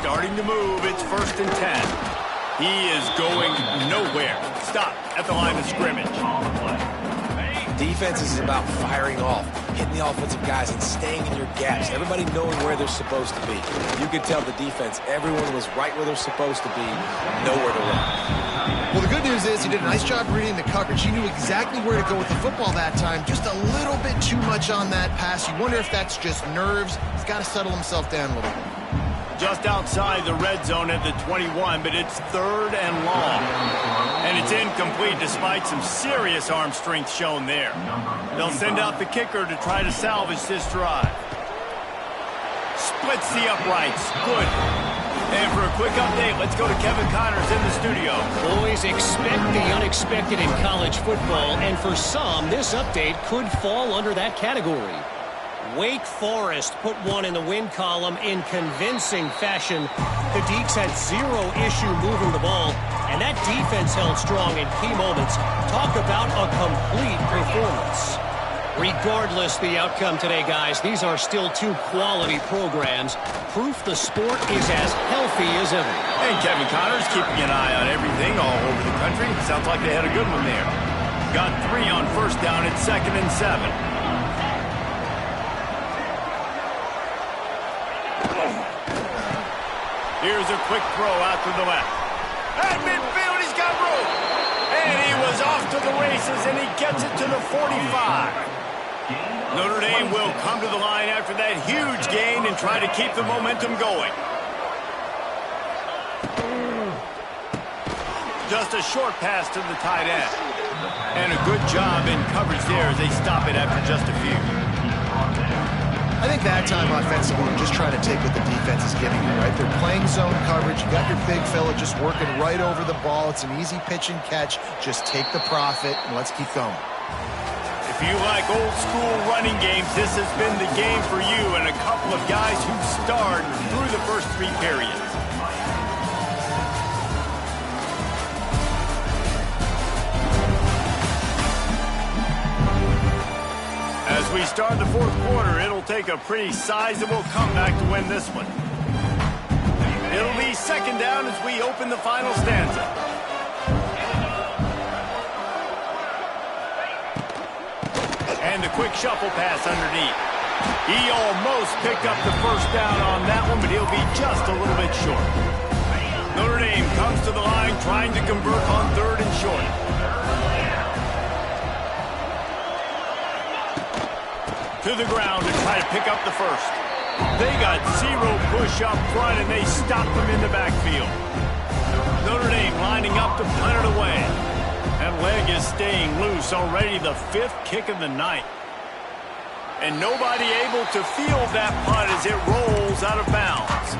Starting to move. It's 1st and 10. He is going nowhere. Stop at the line of scrimmage. Defense is about firing off, hitting the offensive guys and staying in your gaps. Everybody knowing where they're supposed to be. You could tell the defense, everyone was right where they're supposed to be, nowhere to run. Well, the good news is he did a nice job reading the coverage. He knew exactly where to go with the football that time. Just a little bit too much on that pass. You wonder if that's just nerves. He's got to settle himself down a little bit. Just outside the red zone at the 21, but it's 3rd and long. And it's incomplete despite some serious arm strength shown there. They'll send out the kicker to try to salvage this drive. Splits the uprights. Good. And for a quick update, let's go to Kevin Connors in the studio. Boys, expect the unexpected in college football, and for some, this update could fall under that category. Wake Forest put one in the win column in convincing fashion. The Deacs had zero issue moving the ball, and that defense held strong in key moments. Talk about a complete performance. Regardless the outcome today, guys, these are still two quality programs. Proof the sport is as healthy as ever. And Kevin Connors keeping an eye on everything all over the country. Sounds like they had a good one there. Got 3 on first down at 2nd and 7. Here's a quick throw out to the left. At midfield, he's got room. And he was off to the races, and he gets it to the 45. Notre Dame will come to the line after that huge gain and try to keep the momentum going. Just a short pass to the tight end. And a good job in coverage there as they stop it after just a few. I think that time offensively, we're just trying to take what the defense is giving you, right? They're playing zone coverage. You got your big fella just working right over the ball. It's an easy pitch and catch. Just take the profit, and let's keep going. If you like old-school running games, this has been the game for you and a couple of guys who starred through the first 3 periods. As we start the 4th quarter, it'll take a pretty sizable comeback to win this one. It'll be 2nd down as we open the final stanza. And a quick shuffle pass underneath. He almost picked up the first down on that one, but he'll be just a little bit short. Notre Dame comes to the line trying to convert on 3rd and short. To the ground to try to pick up the first. They got 0 push up front, and they stopped them in the backfield. Notre Dame lining up to punt it away. That leg is staying loose, already the 5th kick of the night. And nobody able to field that punt as it rolls out of bounds.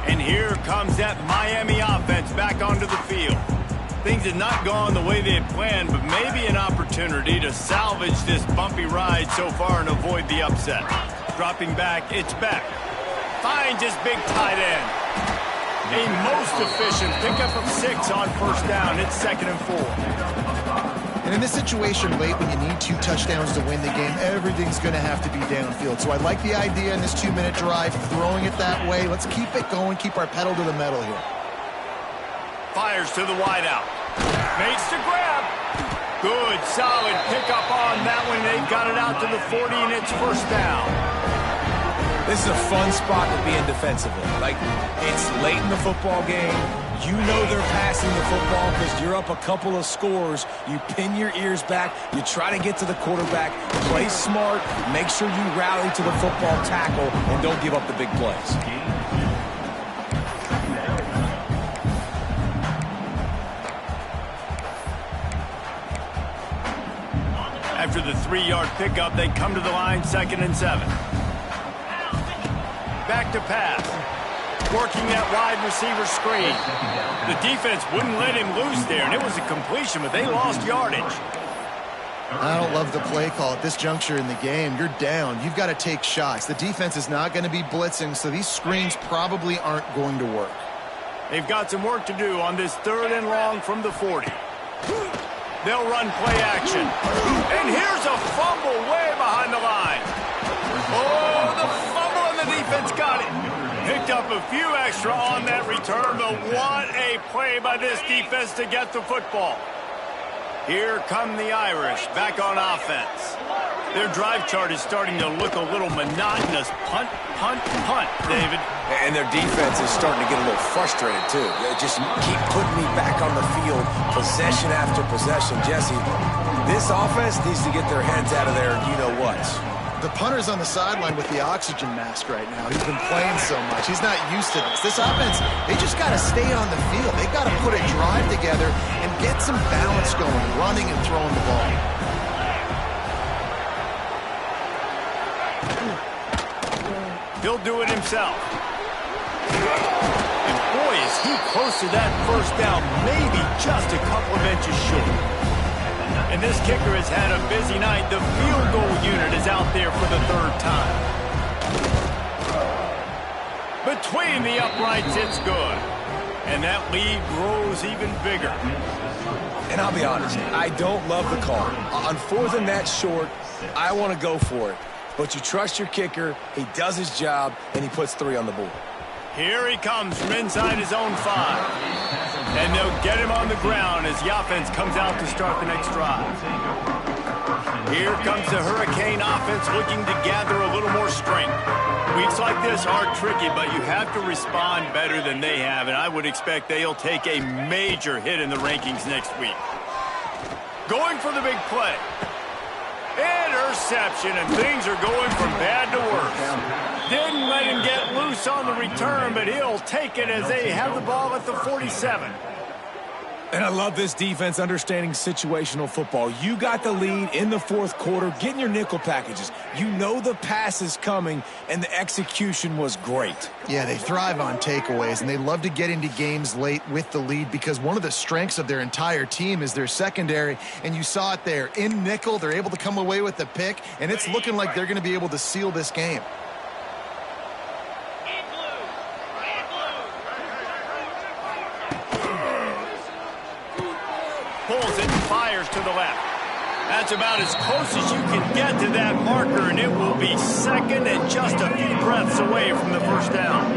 And here comes that Miami offense back onto the field. Things had not gone the way they had planned, but maybe an opportunity to salvage this bumpy ride so far and avoid the upset. Dropping back, it's Beck. Finds his big tight end. A most efficient pickup of 6 on first down. It's 2nd and 4. And in this situation late when you need 2 touchdowns to win the game, everything's going to have to be downfield. So I like the idea in this 2-minute drive, throwing it that way. Let's keep it going, keep our pedal to the metal here. Fires to the wideout. Makes the grab. Good, solid pickup on that one. They've got it out to the 40, and it's first down. This is a fun spot to be in defensively. Like, it's late in the football game. You know they're passing the football because you're up a couple of scores. You pin your ears back. You try to get to the quarterback. Play smart. Make sure you rally to the football tackle and don't give up the big plays. After the 3-yard pickup, they come to the line 2nd and 7. Back to pass. Working that wide receiver screen. The defense wouldn't let him loose there, and it was a completion, but they lost yardage. I don't love the play call at this juncture in the game. You're down. You've got to take shots. The defense is not going to be blitzing, so these screens probably aren't going to work. They've got some work to do on this 3rd and long from the 40. They'll run play action. And here's a fumble way behind the line. Oh, the fumble, and the defense got it. Picked up a few extra on that return, but what a play by this defense to get the football. Here come the Irish back on offense. Their drive chart is starting to look a little monotonous. Punt, punt, punt, David. And their defense is starting to get a little frustrated, too. They just keep putting me back on the field, possession after possession. Jesse, this offense needs to get their heads out of there, you-know-what. The punter's on the sideline with the oxygen mask right now. He's been playing so much. He's not used to this. This offense, they just got to stay on the field. They've got to put a drive together and get some balance going, running and throwing the ball. He'll do it himself. And boy, is he close to that first down, maybe just a couple of inches short. And this kicker has had a busy night. The field goal unit is out there for the third time. Between the uprights, it's good. And that lead grows even bigger. And I'll be honest, I don't love the call. On 4th and that short, I want to go for it. But you trust your kicker, he does his job, and he puts 3 on the board. Here he comes from inside his own 5. And they'll get him on the ground as the offense comes out to start the next drive. Here comes the Hurricane offense looking to gather a little more strength. Weeks like this are tricky, but you have to respond better than they have, and I would expect they'll take a major hit in the rankings next week. Going for the big play. Interception, and things are going from bad to worse. Didn't let him get loose on the return, but he'll take it as they have the ball at the 47. And I love this defense understanding situational football. You got the lead in the 4th quarter, getting your nickel packages. You know the pass is coming, and the execution was great. Yeah, they thrive on takeaways, and they love to get into games late with the lead because one of the strengths of their entire team is their secondary, and you saw it there. In nickel, they're able to come away with the pick, and it's looking like they're going to be able to seal this game. Pulls it and fires to the left. That's about as close as you can get to that marker, and it will be second and just a few breaths away from the first down.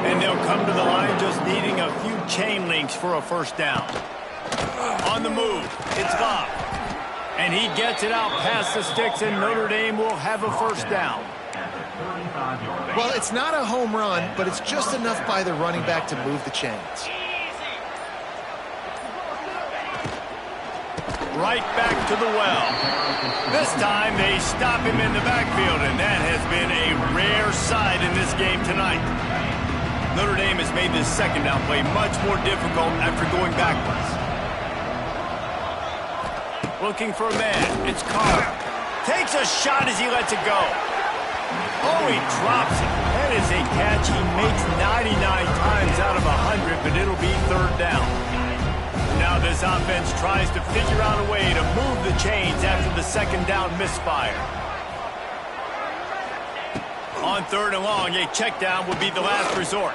And they'll come to the line just needing a few chain links for a first down. On the move, it's Bob. And he gets it out past the sticks, and Notre Dame will have a first down. Well, it's not a home run, but it's just enough by the running back to move the chains. Right back to the well. This time they stop him in the backfield, and that has been a rare sight in this game tonight. Notre Dame has made this second down play much more difficult after going backwards. Looking for a man. It's Carr. Takes a shot as he lets it go. Oh, he drops it. That is a catch he makes 99 times out of 100, but it'll be third down. Now this offense tries to figure out a way to move the chains after the second down misfire. On 3rd and long, a check down would be the last resort.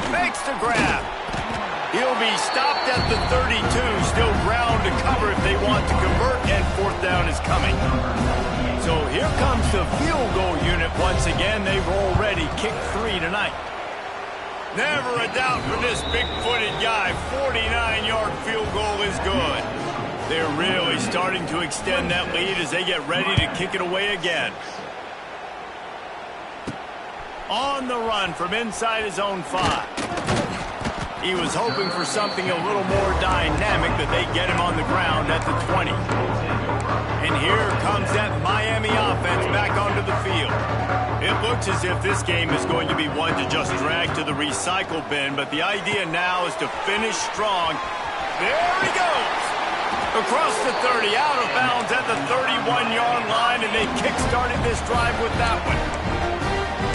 Makes the grab. He'll be stopped at the 32, still ground to cover if they want to convert, and 4th down is coming. So here comes the field goal unit once again. They've already kicked 3 tonight. Never a doubt for this big-footed guy. 49-yard field goal is good. They're really starting to extend that lead as they get ready to kick it away again. On the run from inside his own 5. He was hoping for something a little more dynamic, that they get him on the ground at the 20. And here comes that Miami offense back onto the field. It looks as if this game is going to be one to just drag to the recycle bin, but the idea now is to finish strong. There he goes! Across the 30, out of bounds at the 31-yard line, and they kick-started this drive with that one.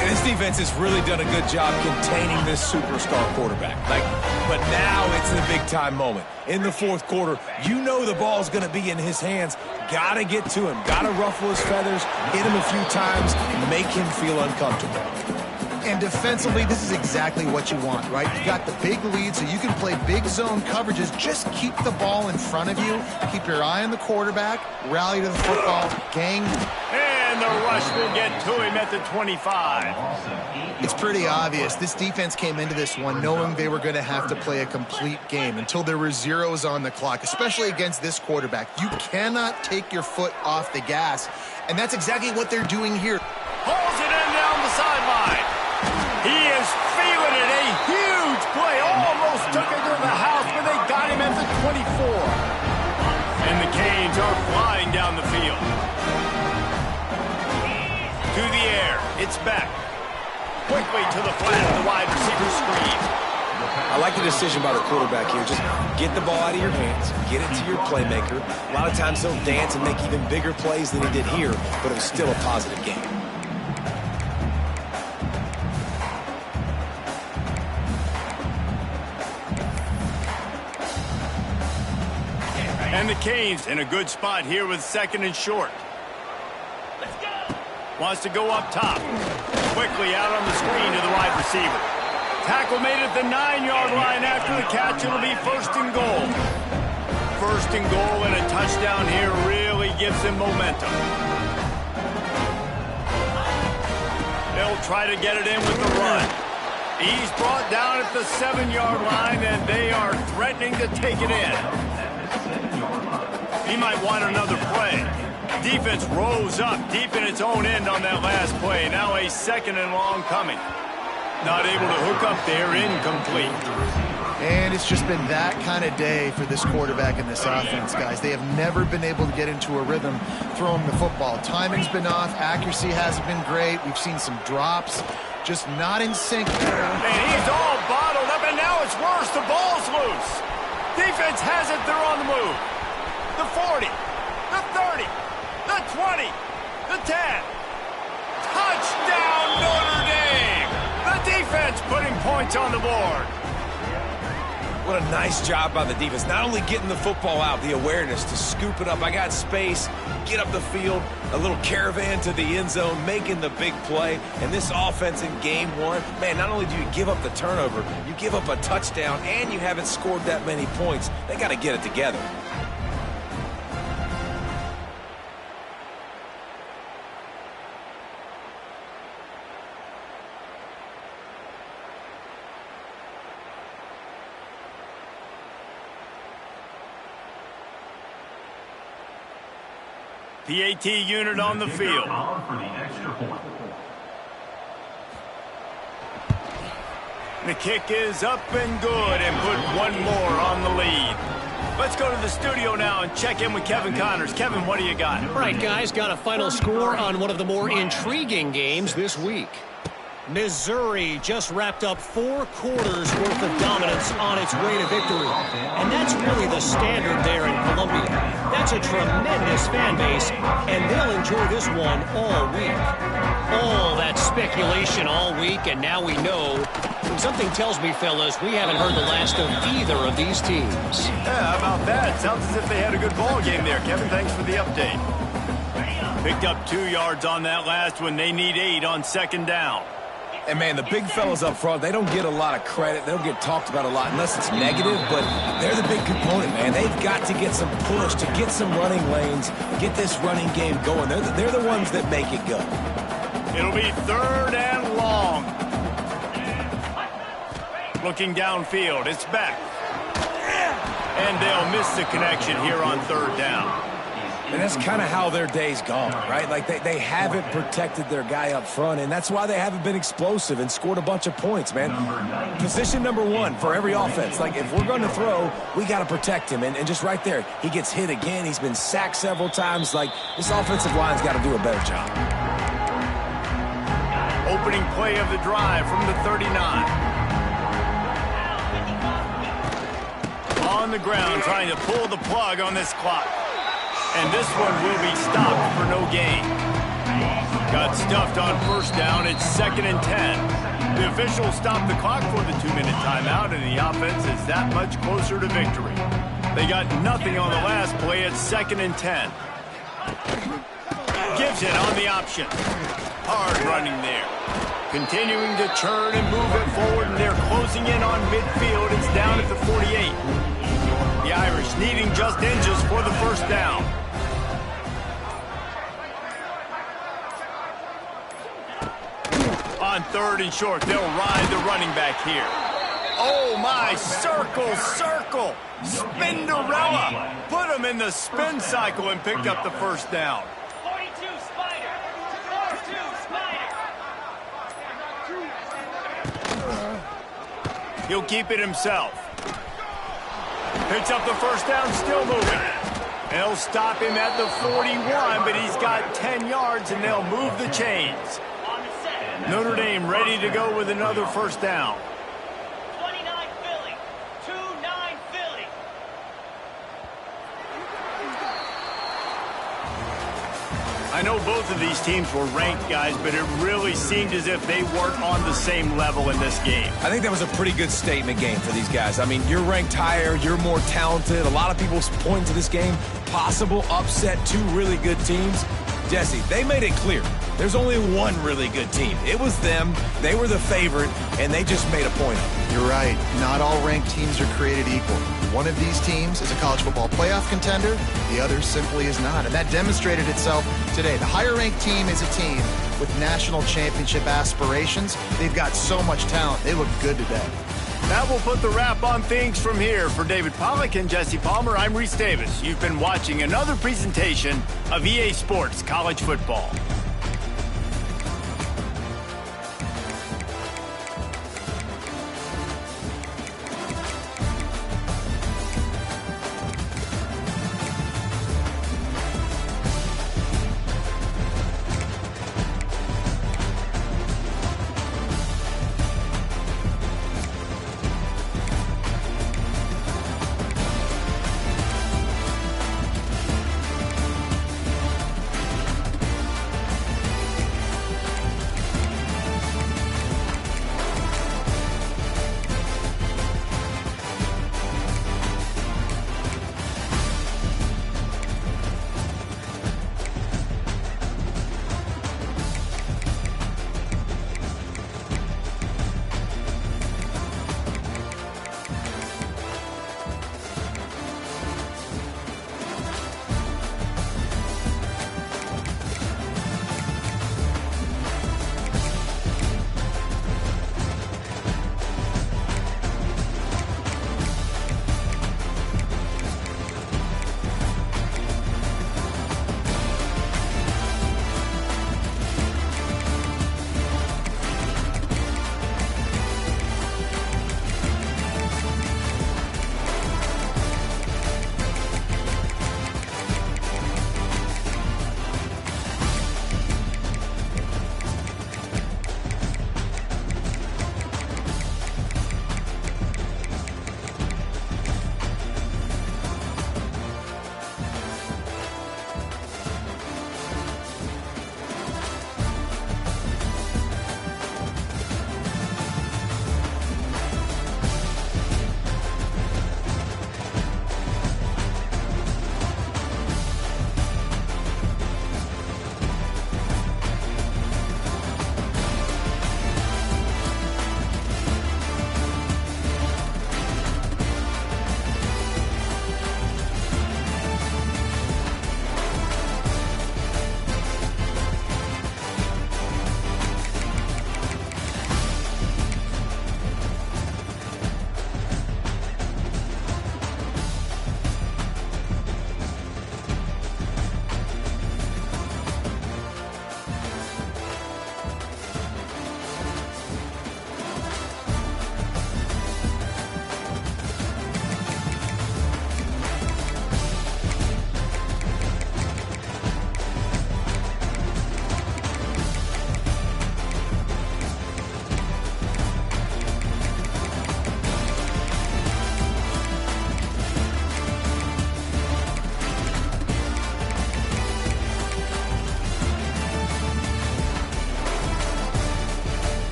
And this defense has really done a good job containing this superstar quarterback. But now it's the big-time moment. In the 4th quarter, you know the ball's going to be in his hands. Got to get to him. Got to ruffle his feathers, hit him a few times, make him feel uncomfortable. And defensively, this is exactly what you want, right? You got the big lead, so you can play big zone coverages. Just keep the ball in front of you. Keep your eye on the quarterback. Rally to the football. Gang. And the rush will get to him at the 25. It's pretty obvious. This defense came into this one knowing they were going to have to play a complete game until there were zeros on the clock, especially against this quarterback. You cannot take your foot off the gas, and that's exactly what they're doing here. Pulls it in down the sideline. He is feeling it. A huge play. Almost took it to the house, but they got him at the 24. And the Canes are flying down the field. To the air. It's back. Quickly to the flat. The wide receiver screen. I like the decision by the quarterback here. Just get the ball out of your hands. Get it to your playmaker. A lot of times he'll dance and make even bigger plays than he did here, but it was still a positive game. And the Canes in a good spot here with 2nd and short. Wants to go up top. Quickly out on the screen to the wide receiver. Tackle made at the 9-yard line after the catch. It'll be 1st and goal. 1st and goal and a touchdown here really gives them momentum. They'll try to get it in with the run. He's brought down at the 7-yard line, and they are threatening to take it in. He might want another play. Defense rose up deep in its own end on that last play. Now a 2nd and long coming. Not able to hook up there, incomplete. And it's just been that kind of day for this quarterback and this offense, guys. They have never been able to get into a rhythm throwing the football. Timing's been off. Accuracy hasn't been great. We've seen some drops. Just not in sync. And he's all bottled up, and now it's worse. The ball's loose. Defense has it. They're on the move. The 40, the 30, the 20, the 10. Touchdown, Notre Dame! The defense putting points on the board. What a nice job by the defense. Not only getting the football out, the awareness to scoop it up. I got space, get up the field, a little caravan to the end zone, making the big play. And this offense in game 1, man, not only do you give up the turnover, you give up a touchdown, and you haven't scored that many points. They got to get it together. PAT unit on the field. The kick is up and good and put one more on the lead. Let's go to the studio now and check in with Kevin Connors. Kevin, what do you got? All right, guys, got a final score on one of the more intriguing games this week. Missouri just wrapped up 4 quarters worth of dominance on its way to victory. And that's really the standard there in Columbia. That's a tremendous fan base, and they'll enjoy this one all week. All that speculation all week, and now we know. Something tells me, fellas, we haven't heard the last of either of these teams. Yeah, how about that? Sounds as if they had a good ball game there. Kevin, thanks for the update. Picked up 2 yards on that last one. They need 8 on 2nd down. And, man, the big fellas up front, they don't get a lot of credit. They don't get talked about a lot unless it's negative, but they're the big component, man. They've got to get some push, to get some running lanes, get this running game going. They're the ones that make it go. It'll be 3rd and long. Looking downfield, it's back. And they'll miss the connection here on 3rd down. And that's kind of how their day's gone, right? Like they haven't protected their guy up front, and that's why they haven't been explosive and scored a bunch of points, man. Position number 1 for every offense. Like, if we're going to throw, we got to protect him. And just right there, he gets hit again. He's been sacked several times. Like, this offensive line's got to do a better job. Opening play of the drive from the 39. On the ground, trying to pull the plug on this clock. And this one will be stopped for no gain. Got stuffed on 1st down. It's 2nd and 10. The officials stopped the clock for the 2-minute timeout, and the offense is that much closer to victory. They got nothing on the last play. It's 2nd and 10. Gives it on the option. Hard running there. Continuing to churn and move it forward, and they're closing in on midfield. It's down at the 48. The Irish needing just inches for the 1st down. On 3rd and short, they'll ride the running back here. Oh, my, circle. Spinderella. Put him in the spin cycle and picked up the 1st down. 42 Spider. 42 Spider. He'll keep it himself. Picks up the 1st down, still moving. They'll stop him at the 41, but he's got 10 yards, and they'll move the chains. Notre Dame ready to go with another 1st down. 29 Philly. 2-9 Philly. I know both of these teams were ranked, guys, but it really seemed as if they weren't on the same level in this game. I think that was a pretty good statement game for these guys. I mean, you're ranked higher, you're more talented. A lot of people point to this game, possible upset, two really good teams. Jesse, they made it clear. There's only one really good team. It was them. They were the favorite, and they just made a point of it. You're right. Not all ranked teams are created equal. One of these teams is a college football playoff contender. The other simply is not, and that demonstrated itself today. The higher-ranked team is a team with national championship aspirations. They've got so much talent. They look good today. That will put the wrap on things from here. For David Pollack and Jesse Palmer, I'm Reese Davis. You've been watching another presentation of EA Sports College Football.